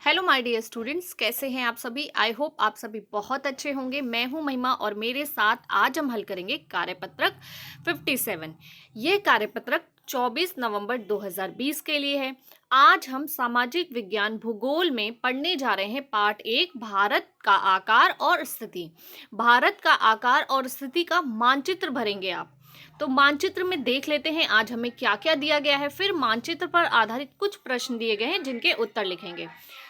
Hello my dear students, कैसे हैं आप सभी। आई होप आप सभी बहुत अच्छे होंगे। मैं हूं महिमा और मेरे साथ आज हम हल करेंगे कार्यपत्रक 57। ये कार्यपत्रक 24 नवंबर 2020 के लिए है। आज हम सामाजिक विज्ञान भूगोल में पढ़ने जा रहे हैं पार्ट 1, भारत का आकार और स्थिति। भारत का आकार और स्थिति का मानचित्र भरेंगे आप। तो मानचित्र में देख लेते हैं आज हमें क्या क्या दिया गया है, फिर मानचित्र पर आधारित कुछ प्रश्न दिए गए हैं जिनके उत्तर लिखेंगे।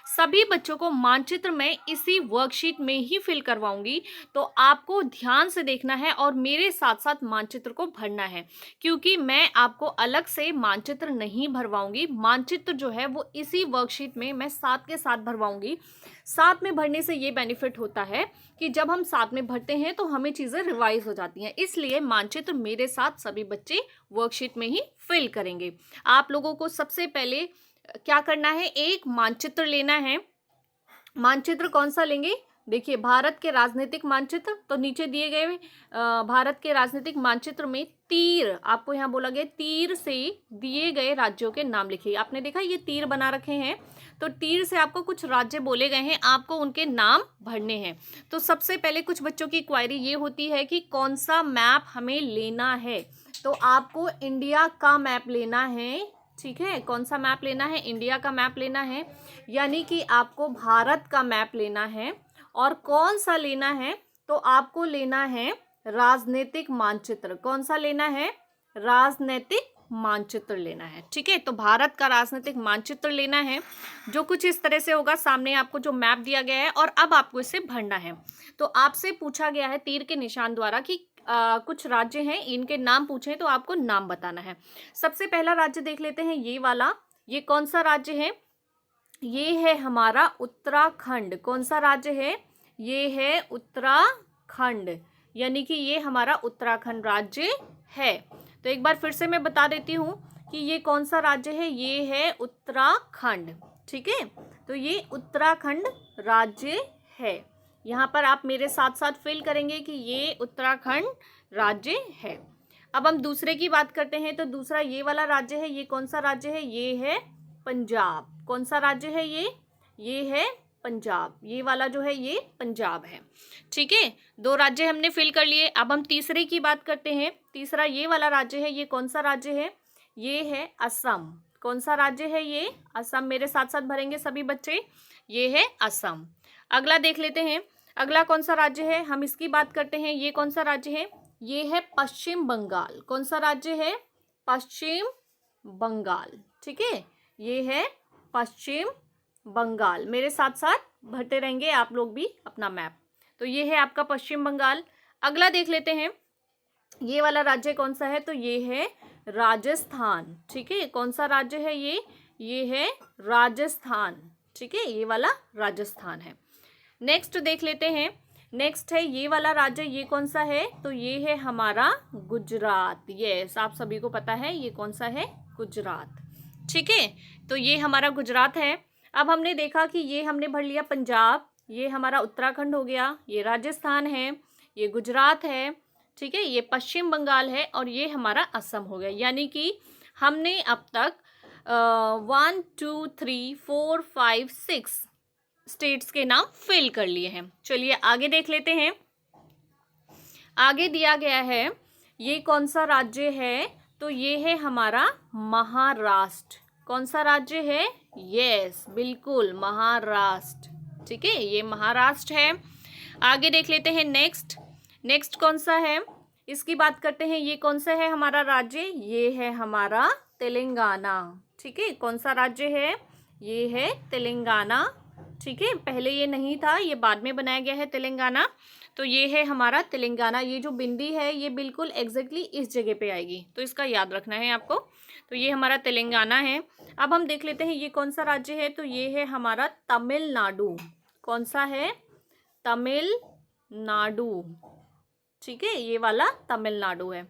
सभी बच्चों को मानचित्र में इसी वर्कशीट में ही फिल करवाऊंगी, तो आपको ध्यान से देखना है और मेरे साथ साथ मानचित्र को भरना है, क्योंकि मैं आपको अलग से मानचित्र नहीं भरवाऊंगी। मानचित्र जो है वो इसी वर्कशीट में मैं साथ के साथ भरवाऊंगी। साथ में भरने से ये बेनिफिट होता है कि जब हम साथ में भरते हैं तो हमें चीज़ें रिवाइज हो जाती हैं, इसलिए मानचित्र मेरे साथ सभी बच्चे वर्कशीट में ही फिल करेंगे। आप लोगों को सबसे पहले क्या करना है, एक मानचित्र लेना है। मानचित्र कौन सा लेंगे, देखिए भारत के राजनीतिक मानचित्र। तो नीचे दिए गए भारत के राजनीतिक मानचित्र में तीर, आपको यहाँ बोला गया तीर से दिए गए राज्यों के नाम लिखिए। आपने देखा ये तीर बना रखे हैं, तो तीर से आपको कुछ राज्य बोले गए हैं, आपको उनके नाम भरने हैं। तो सबसे पहले कुछ बच्चों की क्वेरी ये होती है कि कौन सा मैप हमें लेना है। तो आपको इंडिया का मैप लेना है, ठीक है। कौन सा मैप लेना है, इंडिया का मैप लेना है, यानी कि आपको भारत का मैप लेना है। और कौन सा लेना है, तो आपको लेना है राजनीतिक मानचित्र। कौन सा लेना है, राजनीतिक मानचित्र लेना है, ठीक है। तो भारत का राजनीतिक मानचित्र लेना है, जो कुछ इस तरह से होगा। सामने आपको जो मैप दिया गया है और अब आपको इसे भरना है। तो आपसे पूछा गया है तीर के निशान द्वारा कि कुछ राज्य हैं, इनके नाम पूछे, तो आपको नाम बताना है। सबसे पहला राज्य देख लेते हैं, ये वाला। ये कौन सा राज्य है, ये है हमारा उत्तराखंड। कौन सा राज्य है, ये है उत्तराखंड, यानी कि ये हमारा उत्तराखंड राज्य है। तो एक बार फिर से मैं बता देती हूँ कि ये कौन सा राज्य है, ये है उत्तराखंड, ठीक है। तो ये उत्तराखंड राज्य है। यहाँ पर आप मेरे साथ साथ फिल करेंगे कि ये उत्तराखंड राज्य है। अब हम दूसरे की बात करते हैं, तो दूसरा ये वाला राज्य है। ये कौन सा राज्य है, ये है पंजाब। कौन सा राज्य है ये है पंजाब। ये वाला जो है ये पंजाब है, ठीक है। दो राज्य हमने फिल कर लिए। अब हम तीसरे की बात करते हैं। तीसरा ये वाला राज्य है, ये कौन सा राज्य है, ये है असम। कौन सा राज्य है, ये असम। मेरे साथ साथ भरेंगे सभी बच्चे, ये है असम। अगला देख लेते हैं, अगला कौन सा राज्य है, हम इसकी बात करते हैं। ये कौन सा राज्य है, ये है पश्चिम बंगाल। कौन सा राज्य है, पश्चिम बंगाल, ठीक है। ये है पश्चिम बंगाल। मेरे साथ साथ भरते रहेंगे आप लोग भी अपना मैप। तो ये है आपका पश्चिम बंगाल। अगला देख लेते हैं, ये वाला राज्य कौन सा है, तो ये है राजस्थान, ठीक है। कौन सा राज्य है ये है राजस्थान, ठीक है। ये वाला राजस्थान है। नेक्स्ट देख लेते हैं, नेक्स्ट है ये वाला राज्य। ये कौन सा है, तो ये है हमारा गुजरात। यस, आप सभी को पता है ये कौन सा है, गुजरात, ठीक है। तो ये हमारा गुजरात है। अब हमने देखा कि ये हमने भर लिया पंजाब, ये हमारा उत्तराखंड हो गया, ये राजस्थान है, ये गुजरात है, ठीक है, ये पश्चिम बंगाल है और ये हमारा असम हो गया। यानी कि हमने अब तक 1 2 3 4 5 6 स्टेट्स के नाम फिल कर लिए हैं। चलिए आगे देख लेते हैं। आगे दिया गया है, ये कौन सा राज्य है, तो ये है हमारा महाराष्ट्र। कौन सा राज्य है, यस बिल्कुल महाराष्ट्र, ठीक है, ये महाराष्ट्र है। आगे देख लेते हैं नेक्स्ट कौन सा है, इसकी बात करते हैं। ये कौन सा है हमारा राज्य, ये है हमारा तेलंगाना, ठीक है। कौन सा राज्य है, ये है तेलंगाना, ठीक है। पहले ये नहीं था, ये बाद में बनाया गया है तेलंगाना। तो ये है हमारा तेलंगाना। ये जो बिंदी है ये बिल्कुल एग्जैक्टली इस जगह पे आएगी, तो इसका याद रखना है आपको। तो ये हमारा तेलंगाना है। अब हम देख लेते हैं ये कौन सा राज्य है, तो ये है हमारा तमिलनाडु। कौन सा है, तमिलनाडु, ठीक है, ये वाला तमिलनाडु है।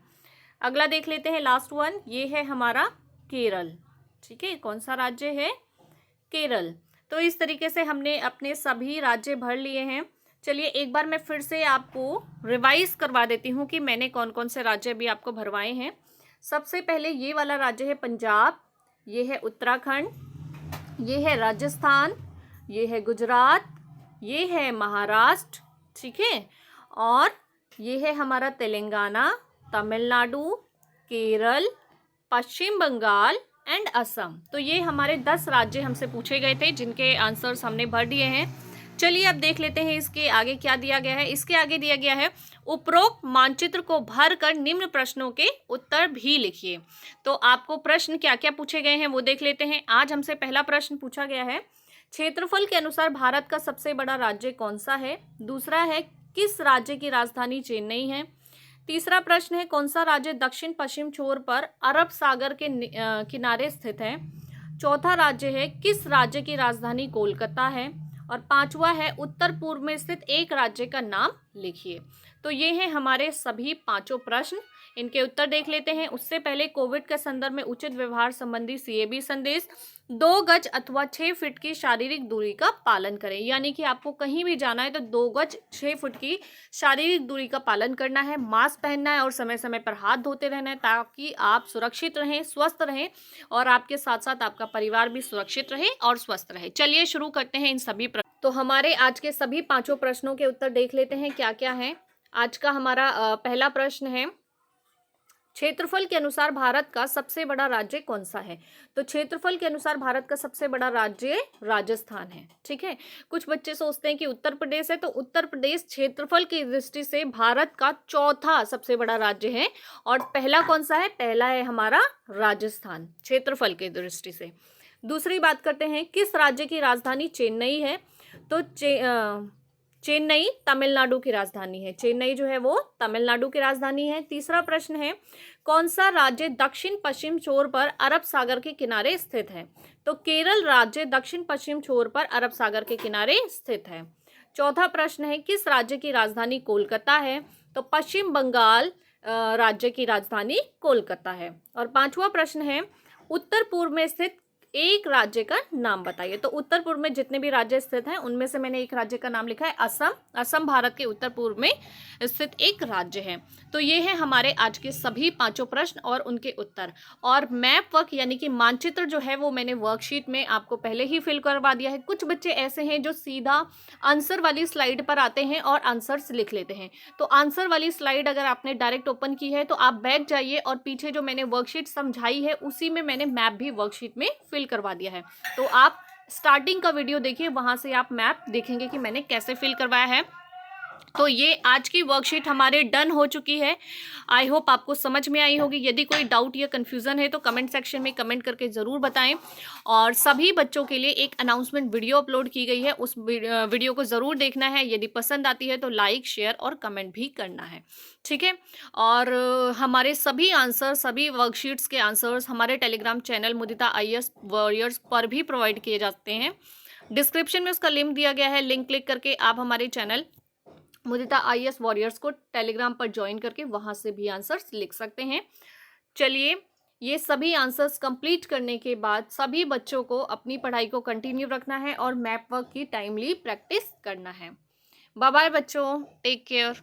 अगला देख लेते हैं लास्ट वन, ये है हमारा केरल, ठीक है। कौन सा राज्य है, केरल। तो इस तरीके से हमने अपने सभी राज्य भर लिए हैं। चलिए एक बार मैं फिर से आपको रिवाइज करवा देती हूँ कि मैंने कौन कौन से राज्य अभी आपको भरवाए हैं। सबसे पहले ये वाला राज्य है पंजाब, ये है उत्तराखंड, ये है राजस्थान, ये है गुजरात, ये है महाराष्ट्र, ठीक है, और ये है हमारा तेलंगाना, तमिलनाडु, केरल, पश्चिम बंगाल एंड असम। तो ये हमारे 10 राज्य हमसे पूछे गए थे जिनके आंसर्स हमने भर दिए हैं। चलिए अब देख लेते हैं इसके आगे क्या दिया गया है। इसके आगे दिया गया है उपरोक्त मानचित्र को भरकर निम्न प्रश्नों के उत्तर भी लिखिए। तो आपको प्रश्न क्या क्या पूछे गए हैं वो देख लेते हैं। आज हमसे पहला प्रश्न पूछा गया है, क्षेत्रफल के अनुसार भारत का सबसे बड़ा राज्य कौन सा है। दूसरा है, किस राज्य की राजधानी चेन्नई है। तीसरा प्रश्न है, कौन सा राज्य दक्षिण पश्चिम छोर पर अरब सागर के किनारे स्थित है। चौथा राज्य है, किस राज्य की राजधानी कोलकाता है। और पांचवा है, उत्तर पूर्व में स्थित एक राज्य का नाम लिखिए। तो ये हैं हमारे सभी पांचों प्रश्न। इनके उत्तर देख लेते हैं। उससे पहले कोविड के संदर्भ में उचित व्यवहार संबंधी सीएबी संदेश, 2 गज अथवा 6 फीट की शारीरिक दूरी का पालन करें। यानी कि आपको कहीं भी जाना है तो 2 गज 6 फुट की शारीरिक दूरी का पालन करना है, मास्क पहनना है और समय समय पर हाथ धोते रहना है ताकि आप सुरक्षित रहें, स्वस्थ रहें और आपके साथ साथ आपका परिवार भी सुरक्षित रहे और स्वस्थ रहे। चलिए शुरू करते हैं इन सभी तो हमारे आज के सभी पांचों प्रश्नों के उत्तर देख लेते हैं क्या क्या है। आज का हमारा पहला प्रश्न है, क्षेत्रफल के अनुसार भारत का सबसे बड़ा राज्य कौन सा है। तो क्षेत्रफल के अनुसार भारत का सबसे बड़ा राज्य राजस्थान है, ठीक है। कुछ बच्चे सोचते हैं कि उत्तर प्रदेश है, तो उत्तर प्रदेश क्षेत्रफल की दृष्टि से भारत का चौथा सबसे बड़ा राज्य है। और पहला कौन सा है, पहला है हमारा राजस्थान क्षेत्रफल की दृष्टि से। दूसरी बात करते हैं, किस राज्य की राजधानी चेन्नई है। तो चेन्नई तमिलनाडु की राजधानी है। चेन्नई जो है वो तमिलनाडु की राजधानी है। तीसरा प्रश्न है, कौन सा राज्य दक्षिण पश्चिम छोर पर अरब सागर के किनारे स्थित है। तो केरल राज्य दक्षिण पश्चिम छोर पर अरब सागर के किनारे स्थित है। चौथा प्रश्न है, किस राज्य की राजधानी कोलकाता है। तो पश्चिम बंगाल राज्य की राजधानी कोलकाता है। और पांचवा प्रश्न है, उत्तर पूर्व में स्थित एक राज्य का नाम बताइए। तो उत्तर पूर्व में जितने भी राज्य स्थित हैं उनमें से मैंने एक राज्य का नाम लिखा है असम। असम भारत के उत्तर पूर्व में स्थित एक राज्य है। तो ये है हमारे आज के सभी पांचों प्रश्न और उनके उत्तर। और मैप वर्क यानी कि मानचित्र जो है वो मैंने वर्कशीट में आपको पहले ही फिल करवा दिया है। कुछ बच्चे ऐसे हैं जो सीधा आंसर वाली स्लाइड पर आते हैं और आंसर्स लिख लेते हैं। तो आंसर वाली स्लाइड अगर आपने डायरेक्ट ओपन की है तो आप बैठ जाइए और पीछे जो मैंने वर्कशीट समझाई है उसी में मैंने मैप भी वर्कशीट में फिल करवा दिया है। तो आप स्टार्टिंग का वीडियो देखिए, वहां से आप मैप देखेंगे कि मैंने कैसे फिल करवाया है। तो ये आज की वर्कशीट हमारे डन हो चुकी है। आई होप आपको समझ में आई होगी। यदि कोई डाउट या कन्फ्यूज़न है तो कमेंट सेक्शन में कमेंट करके ज़रूर बताएं। और सभी बच्चों के लिए एक अनाउंसमेंट वीडियो अपलोड की गई है, उस वीडियो को ज़रूर देखना है। यदि पसंद आती है तो लाइक, शेयर और कमेंट भी करना है, ठीक है। और हमारे सभी आंसर, सभी वर्कशीट्स के आंसर्स हमारे टेलीग्राम चैनल मुदिता IAS वॉरियर्स पर भी प्रोवाइड किए जाते हैं। डिस्क्रिप्शन में उसका लिंक दिया गया है। लिंक क्लिक करके आप हमारे चैनल मुदिता IAS वॉरियर्स को टेलीग्राम पर ज्वाइन करके वहां से भी आंसर्स लिख सकते हैं। चलिए, ये सभी आंसर्स कंप्लीट करने के बाद सभी बच्चों को अपनी पढ़ाई को कंटिन्यू रखना है और मैप वर्क की टाइमली प्रैक्टिस करना है। बाय बाय बच्चों, टेक केयर।